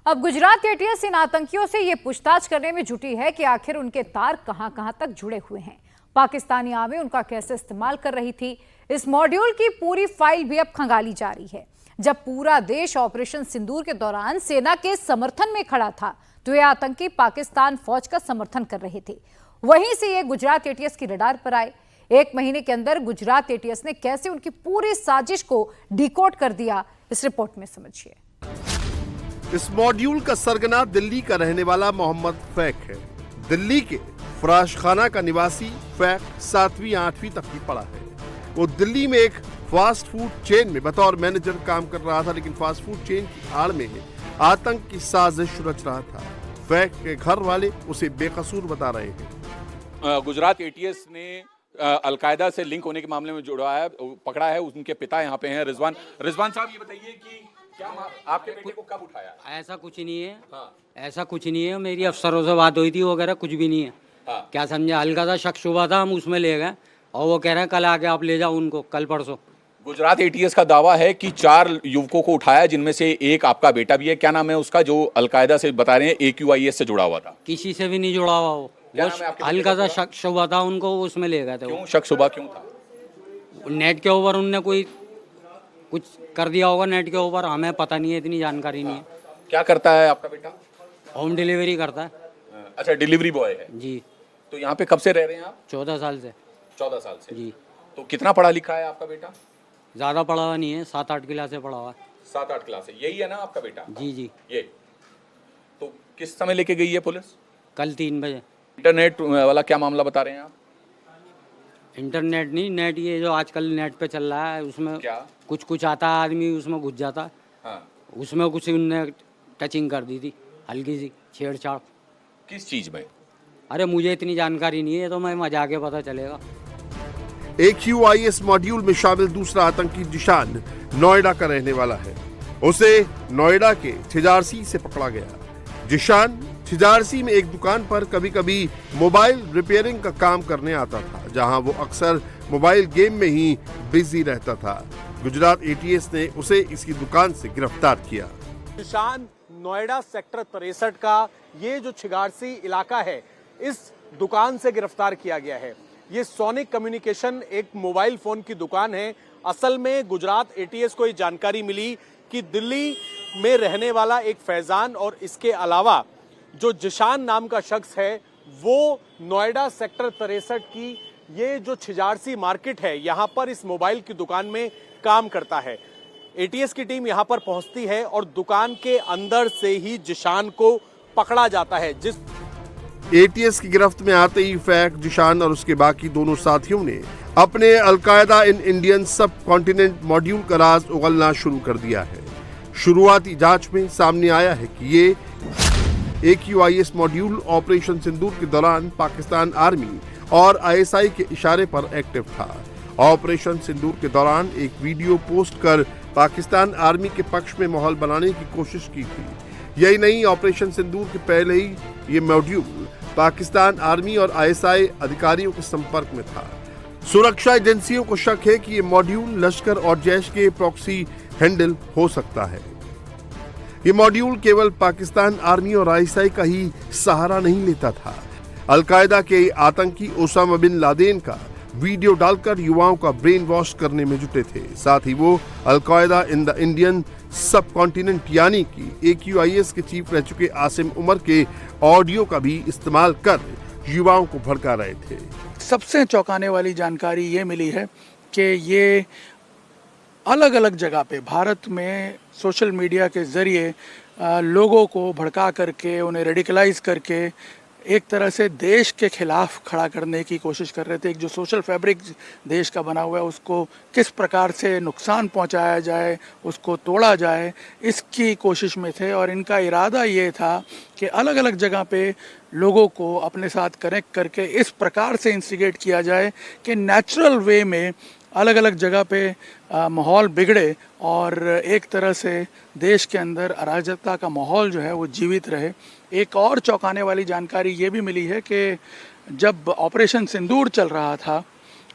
अब गुजरात एटीएस इन आतंकियों से ये पूछताछ करने में जुटी है कि आखिर उनके तार कहां-कहां तक जुड़े हुए हैं। पाकिस्तानी आर्मी उनका कैसे इस्तेमाल कर रही थी, इस मॉड्यूल की पूरी फाइल भी अब खंगाली जा रही है। जब पूरा देश ऑपरेशन सिंदूर के दौरान सेना के समर्थन में खड़ा था, तो ये आतंकी पाकिस्तान फौज का समर्थन कर रहे थे। वहीं से ये गुजरात एटीएस की रडार पर आए। 1 महीने के अंदर गुजरात एटीएस ने कैसे उनकी पूरी साजिश को डिकोड कर दिया, इस रिपोर्ट में समझिए। इस मॉड्यूल का सरगना दिल्ली का रहने वाला मोहम्मद फैक है। दिल्ली के फराश खाना का निवासी फैक 7वीं 8वीं तक की पढ़ा है। वो दिल्ली में एक फास्ट फूड चेन में बतौर मैनेजर काम कर रहा था, लेकिन फास्ट फूड चेन की आड़ में आतंक की साजिश रच रहा था। फैक के घर वाले उसे बेकसूर बता रहे हैं। गुजरात एटीएस ने अलकायदा से लिंक होने के मामले में पकड़ा है। उनके पिता यहाँ पे हैं, रिजवान साहब, ये बताइए कि क्या आपके बेटे को कब उठाया? ऐसा कुछ नहीं है। हाँ। ऐसा कुछ नहीं है। मेरी अफसरों से बात हुई थी, वगैरह कुछ भी नहीं है। हाँ। क्या समझे, हल्का सा शक शुबा था, हम उसमें ले गए और वो कह रहे हैं कल आके आप ले जाओ उनको, कल परसों। गुजरात एटीएस का दावा है कि 4 युवकों को उठाया, जिनमें से एक आपका बेटा भी है। क्या नाम है उसका, जो अलकायदा से बता रहे हैं AQIS से जुड़ा हुआ था? किसी से भी नहीं जुड़ा हुआ वो हल्का सा शक शुबा था, उनको उसमें ले गए थे। क्यों शक शुबा क्यों था? नेट के ऊपर उनने कोई कुछ कर दिया होगा, नेट के ऊपर, हमें पता नहीं है, इतनी जानकारी नहीं है। क्या करता है आपका बेटा? होम डिलीवरी करता है। अच्छा, डिलीवरी बॉय है जी। तो यहाँ पे कब से रह रहे हैं आप? 14 साल से। 14 साल से जी। तो कितना पढ़ा लिखा है आपका बेटा? ज़्यादा पढ़ा हुआ नहीं है, 7-8 क्लास से पढ़ा हुआ है। 7-8 क्लास है। यही है ना आपका बेटा? जी जी। ये तो किस समय लेके गई है पुलिस? कल 3 बजे। इंटरनेट वाला क्या मामला बता रहे हैं आप? इंटरनेट नहीं, नेट, ये जो आजकल नेट पे चल रहा है, उसमें क्या कुछ आता है, आदमी उसमें घुस जाता है। हाँ। उसमें कुछ उनने टचिंग कर दी थी, हल्की सी छेड़छाड़। किस चीज में? अरे मुझे इतनी जानकारी नहीं है, तो मैं मजा के पता चलेगा। AQIS मॉड्यूल में शामिल दूसरा आतंकी जिशान नोएडा का रहने वाला है। उसे नोएडा के छिजारसी से पकड़ा गया। जिशान छिजारसी में एक दुकान पर कभी कभी मोबाइल रिपेयरिंग का काम करने आता था, जहां वो अक्सर मोबाइल गेम में ही बिजी रहता था। गुजरात एटीएस ने उसे इसकी दुकान से गिरफ्तार किया। जिशान नोएडा सेक्टर 63 का ये जो छिगारसी इलाका है, इस दुकान से गिरफ्तार किया गया है। ये सोनिक कम्युनिकेशन एक मोबाइल फोन की दुकान है। असल में गुजरात एटीएस को ये जानकारी मिली कि दिल्ली में रहने वाला एक फैजान और इसके अलावा जो जिशान नाम का शख्स है, वो नोएडा सेक्टर 63 की ये जो छिजारसी मार्केट है, यहाँ पर इस मोबाइल की दुकान में काम करता है। एटीएस की टीम यहाँ पर पहुंचती है और दुकान के अंदर से ही जिशान को पकड़ा जाता है। जिस एटीएस की गिरफ्त में आते ही फैक, जिशान और उसके बाकी दोनों साथियों ने अपने अलकायदा इन इंडियन सब कॉन्टिनेंट मॉड्यूल का राज उगलना शुरू कर दिया है। शुरुआती जांच में सामने आया है कि ये AQIS मॉड्यूल ऑपरेशन सिंदूर के दौरान पाकिस्तान आर्मी और ISI के इशारे पर एक्टिव था। ऑपरेशन सिंदूर के दौरान एक वीडियो पोस्ट कर पाकिस्तान आर्मी के पक्ष में माहौल बनाने की कोशिश की थी। यही नहीं, ऑपरेशन सिंदूर के पहले ही ये मॉड्यूल पाकिस्तान आर्मी और ISI अधिकारियों के संपर्क में था। सुरक्षा एजेंसियों को शक है कि ये मॉड्यूल लश्कर और जैश के प्रॉक्सी हैंडल हो सकता है। ये मॉड्यूल केवल पाकिस्तान आर्मी और ISI का ही सहारा नहीं लेता था। अलकायदा के आतंकी ओसामा बिन लादेन का वीडियो डालकर युवाओं का ब्रेन वॉश करने में जुटे थे। साथ ही वो अलकायदा इन द इंडियन सब कॉन्टिनेंट यानी कि AQIS के चीफ रह चुके आसिम उमर के ऑडियो का भी इस्तेमाल कर युवाओं को भड़का रहे थे। सबसे चौंकाने वाली जानकारी ये मिली है कि ये अलग अलग जगह पे भारत में सोशल मीडिया के ज़रिए लोगों को भड़का करके, उन्हें रेडिकलाइज करके एक तरह से देश के खिलाफ खड़ा करने की कोशिश कर रहे थे। एक जो सोशल फैब्रिक देश का बना हुआ है, उसको किस प्रकार से नुकसान पहुंचाया जाए, उसको तोड़ा जाए, इसकी कोशिश में थे। और इनका इरादा ये था कि अलग अलग जगह पे लोगों को अपने साथ कनेक्ट करके इस प्रकार से इंस्टिगेट किया जाए कि नेचुरल वे में अलग अलग जगह पे माहौल बिगड़े और एक तरह से देश के अंदर अराजकता का माहौल जो है वो जीवित रहे। एक और चौंकाने वाली जानकारी ये भी मिली है कि जब ऑपरेशन सिंदूर चल रहा था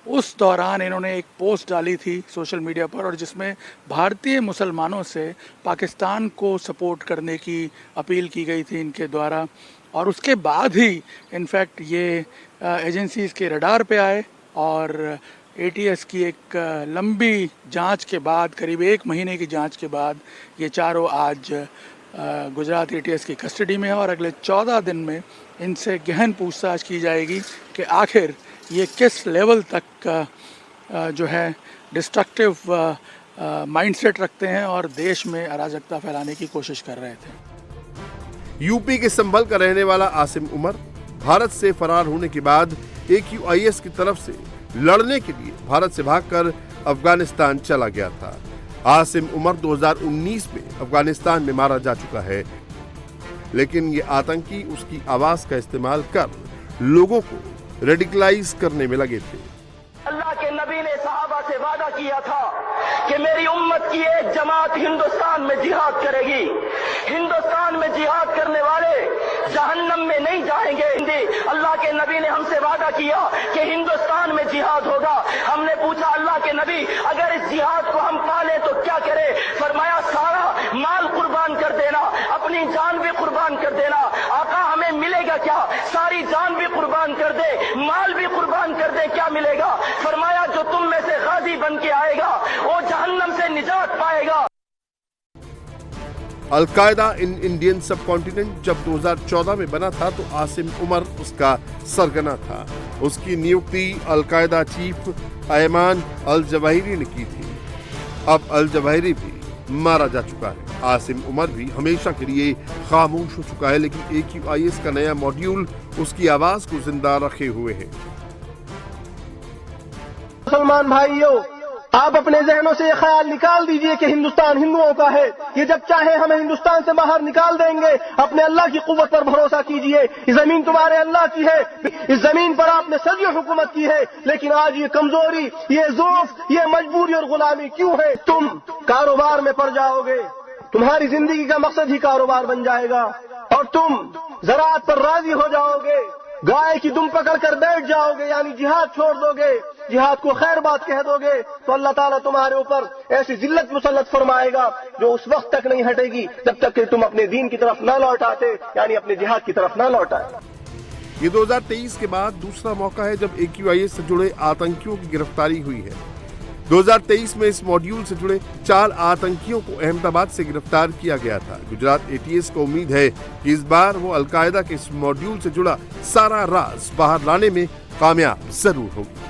उस दौरान इन्होंने एक पोस्ट डाली थी सोशल मीडिया पर और जिसमें भारतीय मुसलमानों से पाकिस्तान को सपोर्ट करने की अपील की गई थी इनके द्वारा। और उसके बाद ही इनफैक्ट ये एजेंसीज़ के रडार पे आए और एटीएस की एक लंबी जांच के बाद, करीब 1 महीने की जांच के बाद, ये चारों आज गुजरात एटीएस की कस्टडी में है और अगले 14 दिन में इनसे गहन पूछताछ की जाएगी कि आखिर ये किस लेवल तक जो है डिस्ट्रक्टिव माइंडसेट रखते हैं और देश में अराजकता फैलाने की कोशिश कर रहे थे। यूपी के संभल का रहने वाला आसिम उमर भारत से फरार होने के बाद AQIS की तरफ से लड़ने के लिए भारत से भागकर अफगानिस्तान चला गया था। आसिम उमर 2019 में अफगानिस्तान में मारा जा चुका है, लेकिन ये आतंकी उसकी आवाज का इस्तेमाल कर लोगों को रेडिकलाइज करने में लगे थे। अल्लाह के नबी ने सहाबा से वादा किया था कि मेरी उम्मत की एक जमात हिंदुस्तान में जिहाद करेगी, हिंदुस्तान में जिहाद करने वाले जहन्नम में नहीं जाएंगे। अल्लाह के नबी ने हमसे वादा किया कि हिंदुस्तान में जिहाद होगा। हमने पूछा अल्लाह के नबी, अगर इस जिहाद को हम पाले तो क्या करें? फरमाया सारा माल कुर्बान कर देना, अपनी जान भी कुर्बान कर देना। आका हमें मिलेगा क्या? सारी जान भी कुर्बान कर दे, माल भी कुर्बान कर दे, क्या मिलेगा? फरमाया जो तुम में से गाजी बन के आएगा वो जहन्नम से निजात पाएगा। अलकायदा इन इंडियन सब कॉन्टिनेंट जब 2014 में बना था तो आसिम उमर उसका सरगना था। उसकी नियुक्ति al Qaeda chief Ayman al Zawahiri ने की थी। अब अल जवाहिरी भी मारा जा चुका है। आसिम उमर भी हमेशा के लिए खामोश हो चुका है, लेकिन AQIS का नया मॉड्यूल उसकी आवाज को जिंदा रखे हुए है। मुसलमान भाइयों, आप अपने जहनों से ये ख्याल निकाल दीजिए कि हिंदुस्तान हिंदुओं का है। ये जब चाहे हमें हिंदुस्तान से बाहर निकाल देंगे। अपने अल्लाह की कुव्वत पर भरोसा कीजिए। ये जमीन तुम्हारे अल्लाह की है। इस जमीन पर आपने सदियों हुकूमत की है, लेकिन आज ये कमजोरी, ये ज़ौफ, ये मजबूरी और गुलामी क्यों है? तुम कारोबार में पड़ जाओगे, तुम्हारी जिंदगी का मकसद ही कारोबार बन जाएगा और तुम ज़राअत पर राजी हो जाओगे, गाय की दुम पकड़ कर बैठ जाओगे, यानी जिहाद छोड़ दोगे, जिहाद को खैर बात कह दोगे, तो अल्लाह ताला तुम्हारे ऊपर ऐसी जिल्लत मुसल्लत फरमाएगा जो उस वक्त तक नहीं हटेगी जब तक कि तुम अपने दीन की तरफ ना लौट आते, यानी अपने जिहाद की तरफ ना लौट आए। ये 2023 के बाद दूसरा मौका है जब AQIS से जुड़े आतंकियों की गिरफ्तारी हुई है। 2023 में इस मॉड्यूल से जुड़े 4 आतंकियों को अहमदाबाद से गिरफ्तार किया गया था। गुजरात ATS को उम्मीद है कि इस बार वो अलकायदा के इस मॉड्यूल से जुड़ा सारा राज बाहर लाने में कामयाब जरूर होगी।